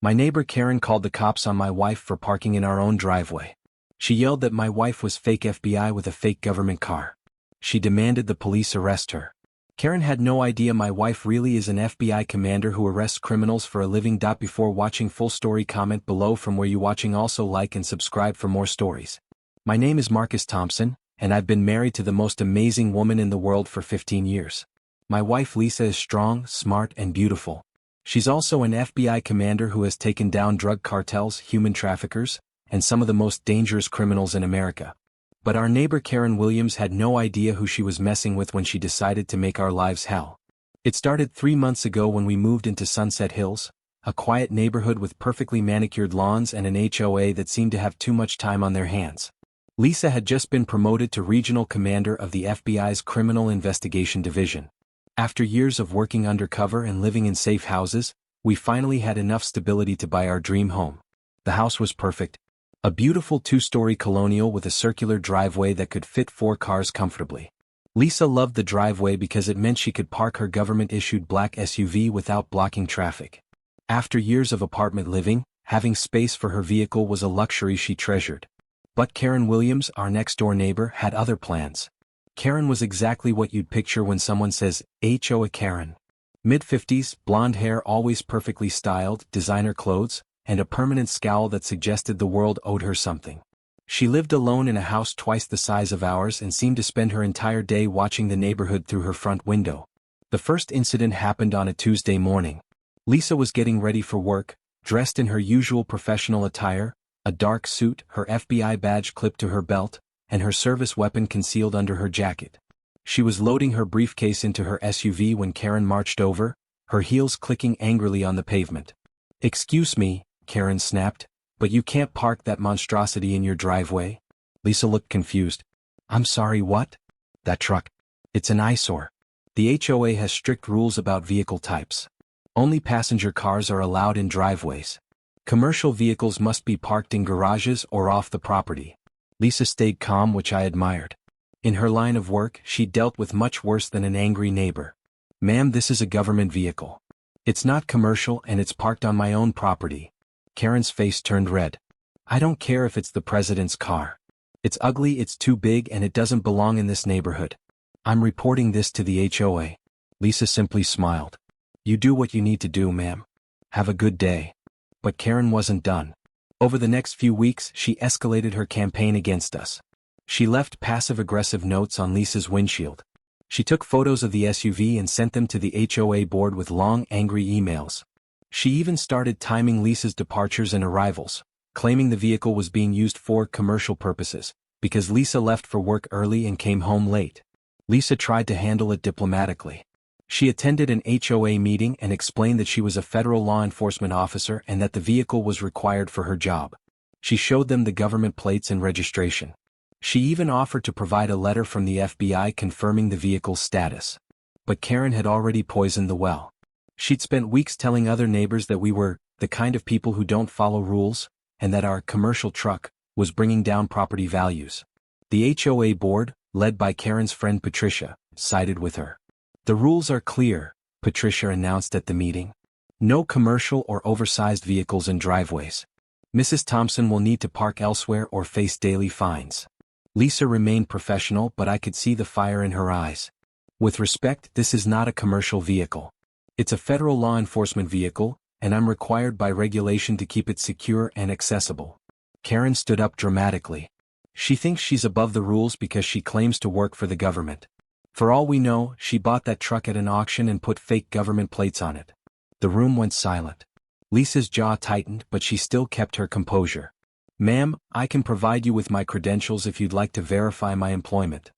My neighbor Karen called the cops on my wife for parking in our own driveway. She yelled that my wife was fake FBI with a fake government car. She demanded the police arrest her. Karen had no idea my wife really is an FBI commander who arrests criminals for a living. Before watching full story, comment below from where you watching. Also like and subscribe for more stories. My name is Marcus Thompson, and I've been married to the most amazing woman in the world for 15 years. My wife Lisa is strong, smart, and beautiful. She's also an FBI commander who has taken down drug cartels, human traffickers, and some of the most dangerous criminals in America. But our neighbor Karen Williams had no idea who she was messing with when she decided to make our lives hell. It started 3 months ago when we moved into Sunset Hills, a quiet neighborhood with perfectly manicured lawns and an HOA that seemed to have too much time on their hands. Lisa had just been promoted to regional commander of the FBI's Criminal Investigation Division. After years of working undercover and living in safe houses, we finally had enough stability to buy our dream home. The house was perfect. A beautiful 2-story colonial with a circular driveway that could fit 4 cars comfortably. Lisa loved the driveway because it meant she could park her government-issued black SUV without blocking traffic. After years of apartment living, having space for her vehicle was a luxury she treasured. But Karen Williams, our next-door neighbor, had other plans. Karen was exactly what you'd picture when someone says, HOA Karen. Mid-50s, blonde hair always perfectly styled, designer clothes, and a permanent scowl that suggested the world owed her something. She lived alone in a house twice the size of ours and seemed to spend her entire day watching the neighborhood through her front window. The first incident happened on a Tuesday morning. Lisa was getting ready for work, dressed in her usual professional attire, a dark suit, her FBI badge clipped to her belt, and her service weapon concealed under her jacket. She was loading her briefcase into her SUV when Karen marched over, her heels clicking angrily on the pavement. "Excuse me," Karen snapped, "but you can't park that monstrosity in your driveway." Lisa looked confused. "I'm sorry, what?" "That truck. It's an eyesore. The HOA has strict rules about vehicle types. Only passenger cars are allowed in driveways. Commercial vehicles must be parked in garages or off the property." Lisa stayed calm, which I admired. In her line of work, she dealt with much worse than an angry neighbor. "Ma'am, this is a government vehicle. It's not commercial and it's parked on my own property." Karen's face turned red. "I don't care if it's the president's car. It's ugly, it's too big, and it doesn't belong in this neighborhood. I'm reporting this to the HOA." Lisa simply smiled. "You do what you need to do, ma'am. Have a good day." But Karen wasn't done. Over the next few weeks, she escalated her campaign against us. She left passive-aggressive notes on Lisa's windshield. She took photos of the SUV and sent them to the HOA board with long, angry emails. She even started timing Lisa's departures and arrivals, claiming the vehicle was being used for commercial purposes, because Lisa left for work early and came home late. Lisa tried to handle it diplomatically. She attended an HOA meeting and explained that she was a federal law enforcement officer and that the vehicle was required for her job. She showed them the government plates and registration. She even offered to provide a letter from the FBI confirming the vehicle's status. But Karen had already poisoned the well. She'd spent weeks telling other neighbors that we were the kind of people who don't follow rules, and that our commercial truck was bringing down property values. The HOA board, led by Karen's friend Patricia, sided with her. "The rules are clear," Patricia announced at the meeting. "No commercial or oversized vehicles in driveways. Mrs. Thompson will need to park elsewhere or face daily fines." Lisa remained professional, but I could see the fire in her eyes. "With respect, this is not a commercial vehicle. It's a federal law enforcement vehicle, and I'm required by regulation to keep it secure and accessible." Karen stood up dramatically. "She thinks she's above the rules because she claims to work for the government. For all we know, she bought that truck at an auction and put fake government plates on it." The room went silent. Lisa's jaw tightened, but she still kept her composure. "Ma'am, I can provide you with my credentials if you'd like to verify my employment."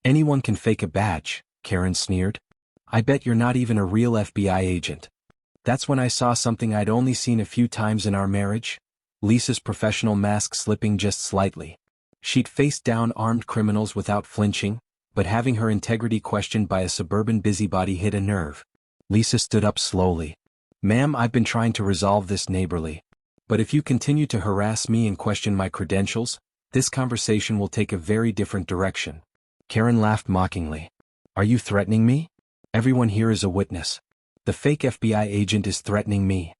"Anyone can fake a badge," Karen sneered. "I bet you're not even a real FBI agent." That's when I saw something I'd only seen a few times in our marriage. Lisa's professional mask slipping just slightly. She'd faced down armed criminals without flinching, but having her integrity questioned by a suburban busybody hit a nerve. Lisa stood up slowly. "Ma'am, I've been trying to resolve this neighborly. But if you continue to harass me and question my credentials, this conversation will take a very different direction." Karen laughed mockingly. "Are you threatening me? Everyone here is a witness. The fake FBI agent is threatening me."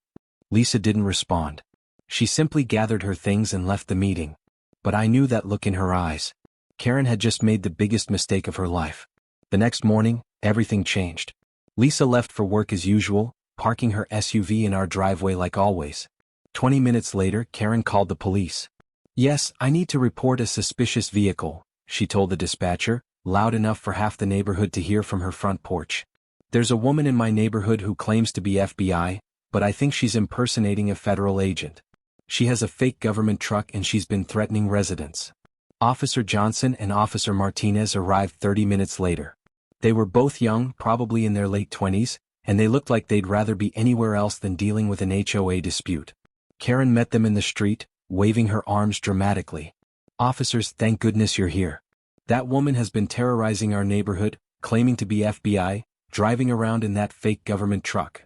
Lisa didn't respond. She simply gathered her things and left the meeting. But I knew that look in her eyes. Karen had just made the biggest mistake of her life. The next morning, everything changed. Lisa left for work as usual, parking her SUV in our driveway like always. 20 minutes later, Karen called the police. "Yes, I need to report a suspicious vehicle," she told the dispatcher, loud enough for half the neighborhood to hear from her front porch. "There's a woman in my neighborhood who claims to be FBI, but I think she's impersonating a federal agent. She has a fake government truck and she's been threatening residents." Officer Johnson and Officer Martinez arrived 30 minutes later. They were both young, probably in their late 20s, and they looked like they'd rather be anywhere else than dealing with an HOA dispute. Karen met them in the street, waving her arms dramatically. "Officers, thank goodness you're here. That woman has been terrorizing our neighborhood, claiming to be FBI, driving around in that fake government truck."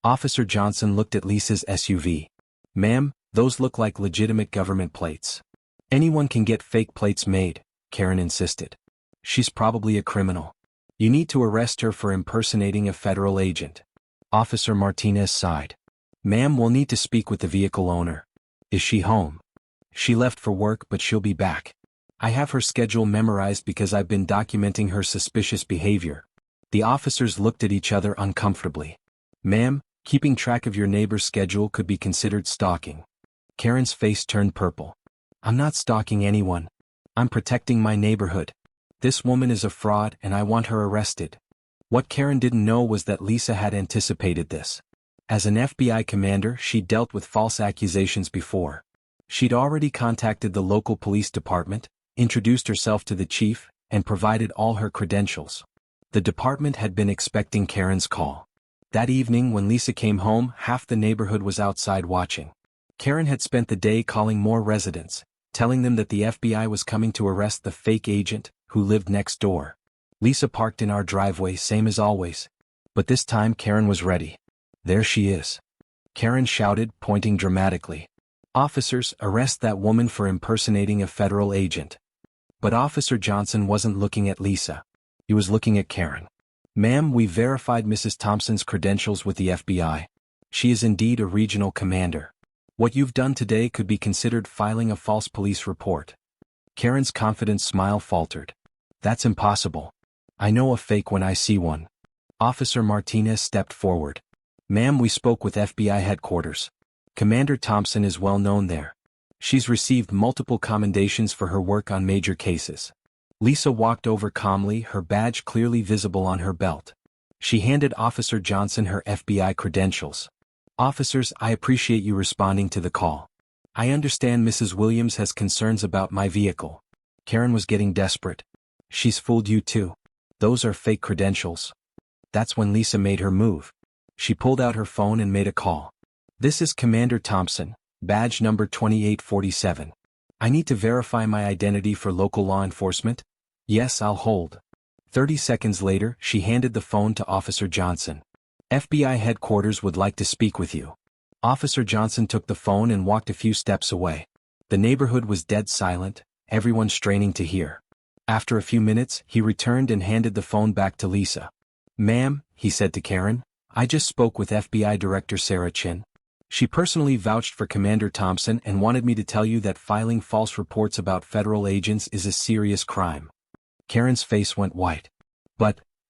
Officer Johnson looked at Lisa's SUV. "Ma'am, those look like legitimate government plates." "Anyone can get fake plates made," Karen insisted. "She's probably a criminal. You need to arrest her for impersonating a federal agent." Officer Martinez sighed. "Ma'am, we'll need to speak with the vehicle owner. Is she home?" "She left for work, but she'll be back. I have her schedule memorized because I've been documenting her suspicious behavior." The officers looked at each other uncomfortably. "Ma'am, keeping track of your neighbor's schedule could be considered stalking." Karen's face turned purple. "I'm not stalking anyone. I'm protecting my neighborhood. This woman is a fraud and I want her arrested." What Karen didn't know was that Lisa had anticipated this. As an FBI commander, she'd dealt with false accusations before. She'd already contacted the local police department, introduced herself to the chief, and provided all her credentials. The department had been expecting Karen's call. That evening when Lisa came home, half the neighborhood was outside watching. Karen had spent the day calling more residents, telling them that the FBI was coming to arrest the fake agent, who lived next door. Lisa parked in our driveway, same as always. But this time Karen was ready. "There she is," Karen shouted, pointing dramatically. "Officers, arrest that woman for impersonating a federal agent." But Officer Johnson wasn't looking at Lisa. He was looking at Karen. "Ma'am, we verified Mrs. Thompson's credentials with the FBI. She is indeed a regional commander. What you've done today could be considered filing a false police report." Karen's confident smile faltered. "That's impossible. I know a fake when I see one." Officer Martinez stepped forward. "Ma'am, we spoke with FBI headquarters. Commander Thompson is well known there. She's received multiple commendations for her work on major cases." Lisa walked over calmly, her badge clearly visible on her belt. She handed Officer Johnson her FBI credentials. "Officers, I appreciate you responding to the call. I understand Mrs. Williams has concerns about my vehicle." Karen was getting desperate. "She's fooled you too. Those are fake credentials." That's when Lisa made her move. She pulled out her phone and made a call. "This is Commander Thompson, badge number 2847. I need to verify my identity for local law enforcement." "Yes, I'll hold." 30 seconds later, she handed the phone to Officer Johnson. "FBI headquarters would like to speak with you." Officer Johnson took the phone and walked a few steps away. The neighborhood was dead silent, everyone straining to hear. After a few minutes, he returned and handed the phone back to Lisa. "Ma'am," he said to Karen, "I just spoke with FBI Director Sarah Chin. She personally vouched for Commander Thompson and wanted me to tell you that filing false reports about federal agents is a serious crime." Karen's face went white.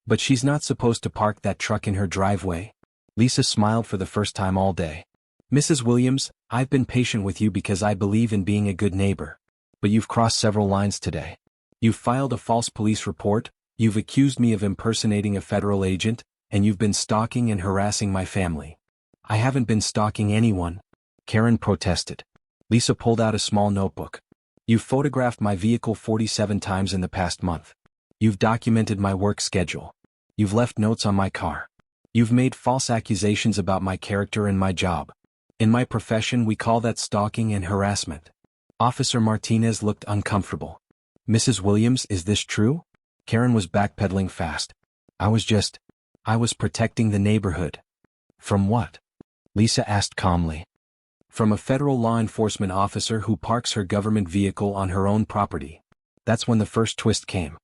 But she's not supposed to park that truck in her driveway." Lisa smiled for the first time all day. "Mrs. Williams, I've been patient with you because I believe in being a good neighbor. But you've crossed several lines today. You've filed a false police report, you've accused me of impersonating a federal agent, and you've been stalking and harassing my family." "I haven't been stalking anyone," Karen protested. Lisa pulled out a small notebook. "You've photographed my vehicle 47 times in the past month. You've documented my work schedule. You've left notes on my car. You've made false accusations about my character and my job. In my profession we call that stalking and harassment." Officer Martinez looked uncomfortable. "Mrs. Williams, is this true?" Karen was backpedaling fast. I was protecting the neighborhood." "From what?" Lisa asked calmly. "From a federal law enforcement officer who parks her government vehicle on her own property." That's when the first twist came.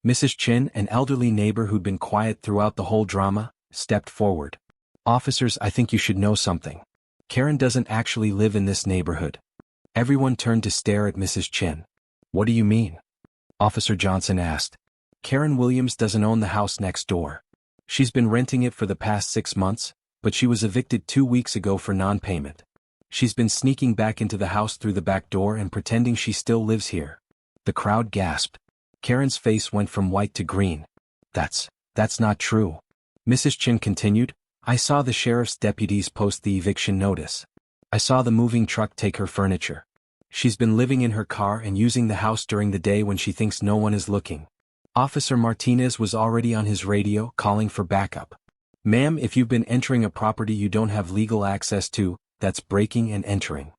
Mrs. Chin, an elderly neighbor who'd been quiet throughout the whole drama, stepped forward. "Officers, I think you should know something. Karen doesn't actually live in this neighborhood. Everyone turned to stare at Mrs. Chin. What do you mean? Officer Johnson asked. Karen Williams doesn't own the house next door. She's been renting it for the past 6 months, but she was evicted 2 weeks ago for non-payment. She's been sneaking back into the house through the back door and pretending she still lives here. The crowd gasped. Karen's face went from white to green. That's not true. Mrs. Chin continued, I saw the sheriff's deputies post the eviction notice. I saw the moving truck take her furniture. She's been living in her car and using the house during the day when she thinks no one is looking. Officer Martinez was already on his radio calling for backup. Ma'am, if you've been entering a property you don't have legal access to, that's breaking and entering.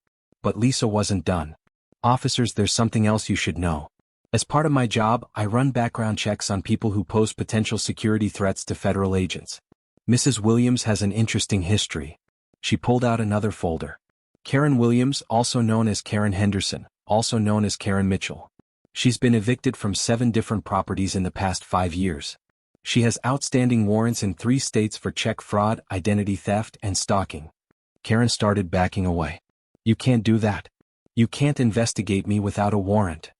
But Lisa wasn't done. Officers, there's something else you should know. As part of my job, I run background checks on people who pose potential security threats to federal agents. Mrs. Williams has an interesting history. She pulled out another folder. Karen Williams, also known as Karen Henderson, also known as Karen Mitchell. She's been evicted from 7 different properties in the past 5 years. She has outstanding warrants in 3 states for check fraud, identity theft, and stalking. Karen started backing away. You can't do that. You can't investigate me without a warrant.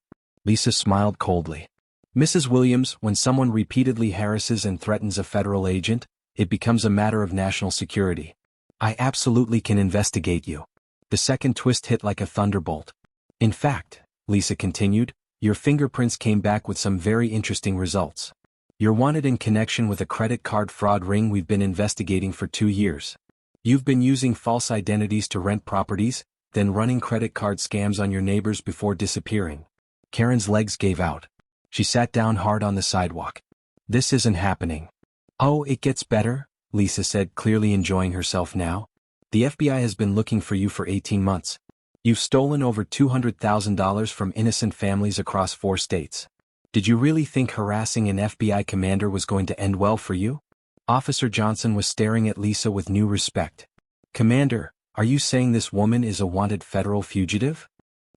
Lisa smiled coldly. Mrs. Williams, when someone repeatedly harasses and threatens a federal agent, it becomes a matter of national security. I absolutely can investigate you. The second twist hit like a thunderbolt. In fact, Lisa continued, your fingerprints came back with some very interesting results. You're wanted in connection with a credit card fraud ring we've been investigating for 2 years. You've been using false identities to rent properties, then running credit card scams on your neighbors before disappearing. Karen's legs gave out. She sat down hard on the sidewalk. This isn't happening. Oh, it gets better, Lisa said, clearly enjoying herself now. The FBI has been looking for you for 18 months. You've stolen over $200,000 from innocent families across 4 states. Did you really think harassing an FBI commander was going to end well for you? Officer Johnson was staring at Lisa with new respect. Commander, are you saying this woman is a wanted federal fugitive?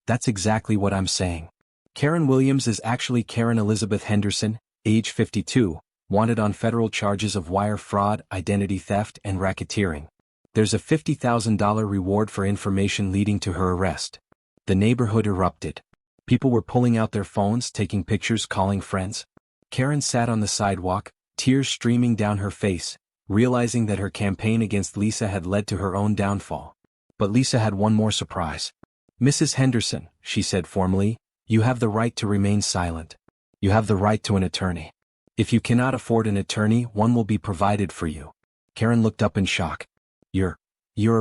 That's exactly what I'm saying. Karen Williams is actually Karen Elizabeth Henderson, age 52, wanted on federal charges of wire fraud, identity theft, and racketeering. There's a $50,000 reward for information leading to her arrest. The neighborhood erupted. People were pulling out their phones, taking pictures, calling friends. Karen sat on the sidewalk, tears streaming down her face, realizing that her campaign against Lisa had led to her own downfall. But Lisa had one more surprise. Mrs. Henderson, she said formally, you have the right to remain silent. You have the right to an attorney. If you cannot afford an attorney, one will be provided for you. Karen looked up in shock. You're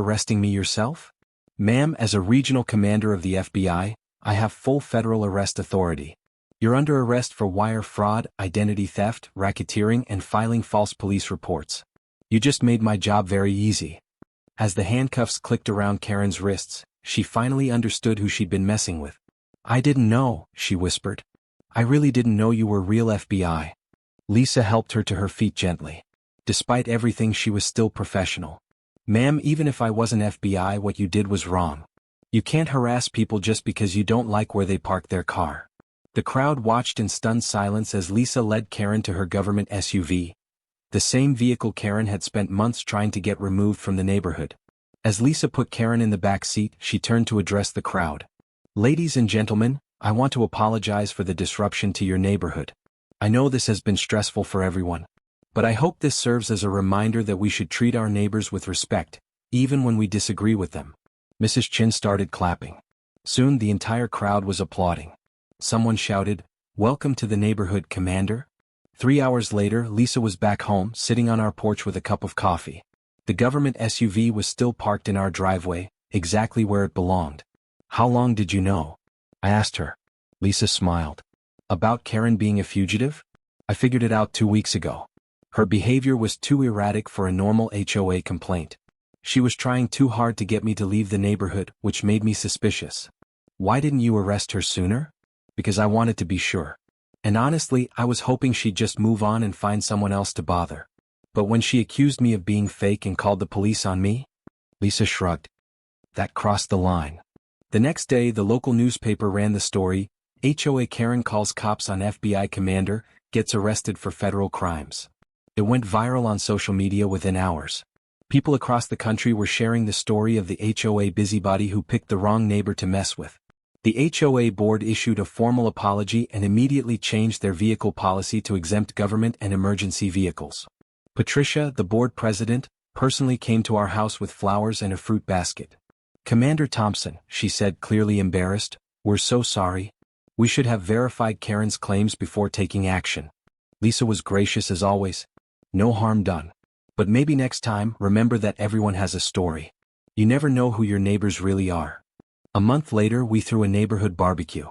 arresting me yourself? Ma'am, as a regional commander of the FBI, I have full federal arrest authority. You're under arrest for wire fraud, identity theft, racketeering, and filing false police reports. You just made my job very easy. As the handcuffs clicked around Karen's wrists, she finally understood who she'd been messing with. I didn't know, she whispered. I really didn't know you were real FBI. Lisa helped her to her feet gently. Despite everything, she was still professional. Ma'am, even if I wasn't FBI, what you did was wrong. You can't harass people just because you don't like where they park their car. The crowd watched in stunned silence as Lisa led Karen to her government SUV, the same vehicle Karen had spent months trying to get removed from the neighborhood. As Lisa put Karen in the back seat, she turned to address the crowd. Ladies and gentlemen, I want to apologize for the disruption to your neighborhood. I know this has been stressful for everyone. But I hope this serves as a reminder that we should treat our neighbors with respect, even when we disagree with them. Mrs. Chin started clapping. Soon the entire crowd was applauding. Someone shouted, "Welcome to the neighborhood, Commander." 3 hours later, Lisa was back home, sitting on our porch with a cup of coffee. The government SUV was still parked in our driveway, exactly where it belonged. How long did you know? I asked her. Lisa smiled. About Karen being a fugitive? I figured it out 2 weeks ago. Her behavior was too erratic for a normal HOA complaint. She was trying too hard to get me to leave the neighborhood, which made me suspicious. Why didn't you arrest her sooner? Because I wanted to be sure. And honestly, I was hoping she'd just move on and find someone else to bother. But when she accused me of being fake and called the police on me, Lisa shrugged. That crossed the line. The next day, the local newspaper ran the story, HOA Karen calls cops on FBI commander, gets arrested for federal crimes. It went viral on social media within hours. People across the country were sharing the story of the HOA busybody who picked the wrong neighbor to mess with. The HOA board issued a formal apology and immediately changed their vehicle policy to exempt government and emergency vehicles. Patricia, the board president, personally came to our house with flowers and a fruit basket. "Commander Thompson," she said, clearly embarrassed, "we're so sorry. We should have verified Karen's claims before taking action." Lisa was gracious as always. "No harm done. But maybe next time, remember that everyone has a story. You never know who your neighbors really are." A month later, we threw a neighborhood barbecue.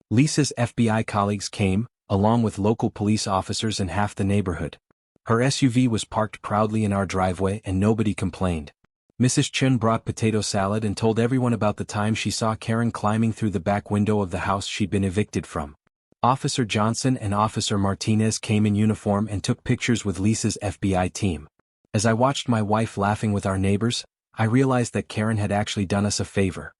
Lisa's FBI colleagues came, along with local police officers and half the neighborhood. Her SUV was parked proudly in our driveway and nobody complained. Mrs. Chun brought potato salad and told everyone about the time she saw Karen climbing through the back window of the house she'd been evicted from. Officer Johnson and Officer Martinez came in uniform and took pictures with Lisa's FBI team. As I watched my wife laughing with our neighbors, I realized that Karen had actually done us a favor.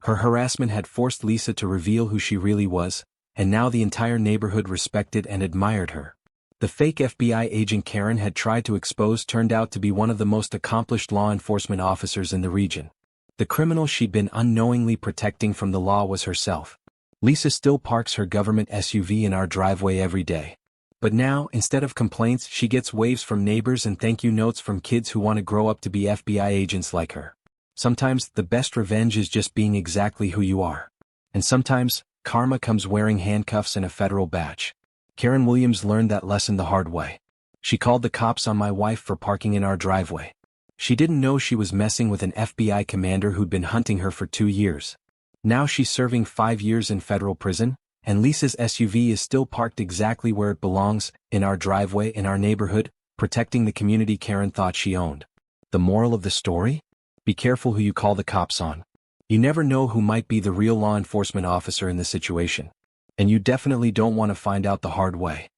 Her harassment had forced Lisa to reveal who she really was, and now the entire neighborhood respected and admired her. The fake FBI agent Karen had tried to expose turned out to be one of the most accomplished law enforcement officers in the region. The criminal she'd been unknowingly protecting from the law was herself. Lisa still parks her government SUV in our driveway every day. But now, instead of complaints, she gets waves from neighbors and thank you notes from kids who want to grow up to be FBI agents like her. Sometimes, the best revenge is just being exactly who you are. And sometimes, karma comes wearing handcuffs and a federal badge. Karen Williams learned that lesson the hard way. She called the cops on my wife for parking in our driveway. She didn't know she was messing with an FBI commander who'd been hunting her for 2 years. Now she's serving 5 years in federal prison, and Lisa's SUV is still parked exactly where it belongs, in our driveway in our neighborhood, protecting the community Karen thought she owned. The moral of the story? Be careful who you call the cops on. You never know who might be the real law enforcement officer in the situation. And you definitely don't want to find out the hard way.